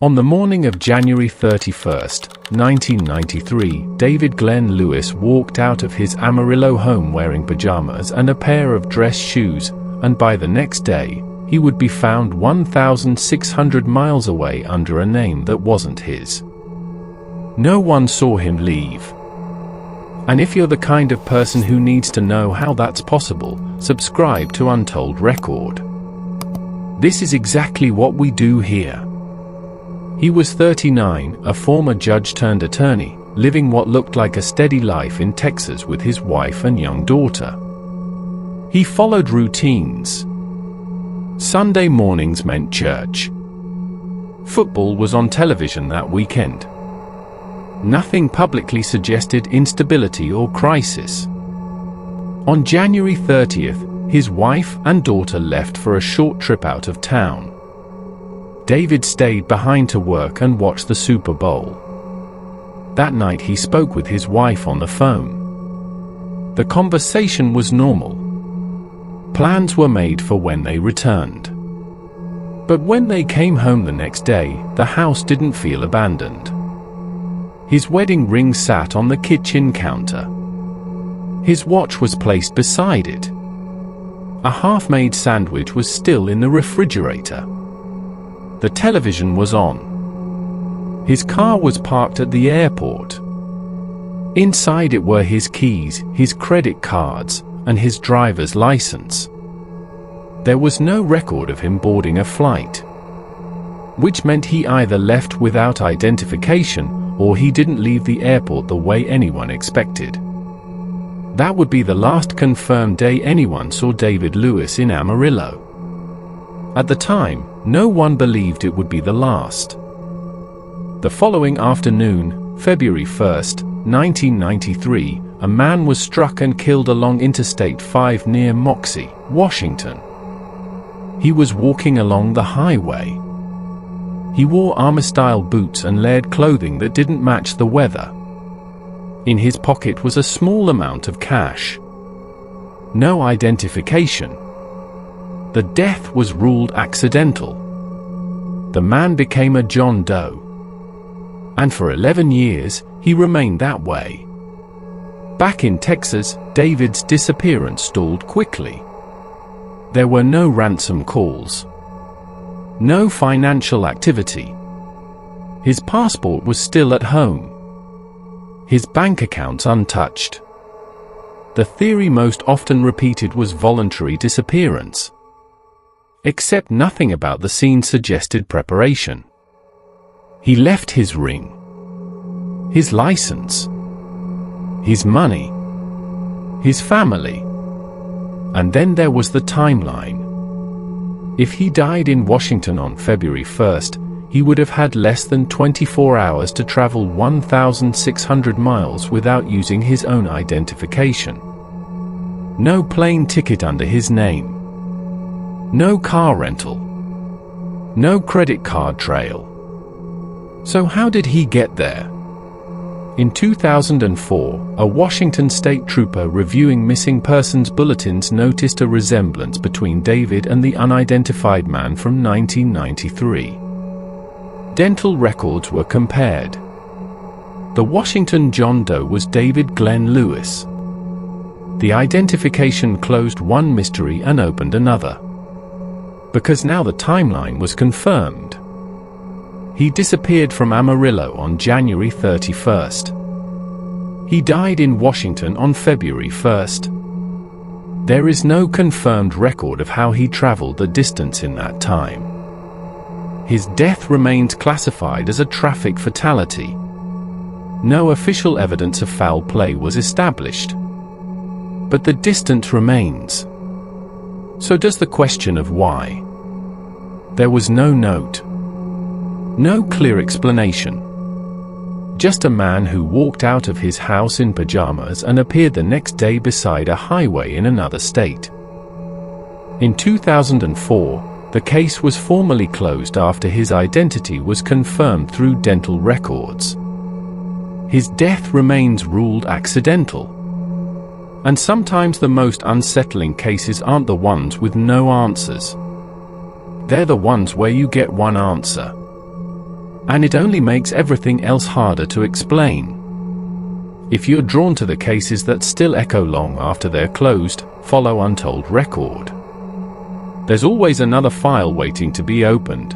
On the morning of January 31st, 1993, David Glenn Lewis walked out of his Amarillo home wearing pajamas and a pair of dress shoes, and by the next day, he would be found 1,600 miles away under a name that wasn't his. No one saw him leave. And if you're the kind of person who needs to know how that's possible, subscribe to Untold Record. This is exactly what we do here. He was 39, a former judge turned attorney, living what looked like a steady life in Texas with his wife and young daughter. He followed routines. Sunday mornings meant church. Football was on television that weekend. Nothing publicly suggested instability or crisis. On January 30th, his wife and daughter left for a short trip out of town. David stayed behind to work and watch the Super Bowl. That night he spoke with his wife on the phone. The conversation was normal. Plans were made for when they returned. But when they came home the next day, the house didn't feel abandoned. His wedding ring sat on the kitchen counter. His watch was placed beside it. A half-made sandwich was still in the refrigerator. The television was on. His car was parked at the airport. Inside it were his keys, his credit cards, and his driver's license. There was no record of him boarding a flight, which meant he either left without identification or he didn't leave the airport the way anyone expected. That would be the last confirmed day anyone saw David Lewis in Amarillo. At the time, no one believed it would be the last. The following afternoon, February 1st, 1993, a man was struck and killed along Interstate 5 near Moxie, Washington. He was walking along the highway. He wore armor-style boots and layered clothing that didn't match the weather. In his pocket was a small amount of cash. No identification. The death was ruled accidental. The man became a John Doe. And for 11 years, he remained that way. Back in Texas, David's disappearance stalled quickly. There were no ransom calls. No financial activity. His passport was still at home. His bank accounts untouched. The theory most often repeated was voluntary disappearance. Except nothing about the scene suggested preparation. He left his ring, his license, his money, his family. And then there was the timeline. If he died in Washington on February 1st, he would have had less than 24 hours to travel 1,600 miles without using his own identification. No plane ticket under his name. No car rental. No credit card trail. So how did he get there? In 2004, a Washington state trooper reviewing missing persons bulletins noticed a resemblance between David and the unidentified man from 1993. Dental records were compared. The Washington John Doe was David Glenn Lewis. The identification closed one mystery and opened another. Because now the timeline was confirmed. He disappeared from Amarillo on January 31st. He died in Washington on February 1st. There is no confirmed record of how he traveled the distance in that time. His death remains classified as a traffic fatality. No official evidence of foul play was established. But the distance remains. So does the question of why. There was no note. No clear explanation. Just a man who walked out of his house in pajamas and appeared the next day beside a highway in another state. In 2004, the case was formally closed after his identity was confirmed through dental records. His death remains ruled accidental. And sometimes the most unsettling cases aren't the ones with no answers. They're the ones where you get one answer. and it only makes everything else harder to explain. If you're drawn to the cases that still echo long after they're closed, follow Untold Record. There's always another file waiting to be opened.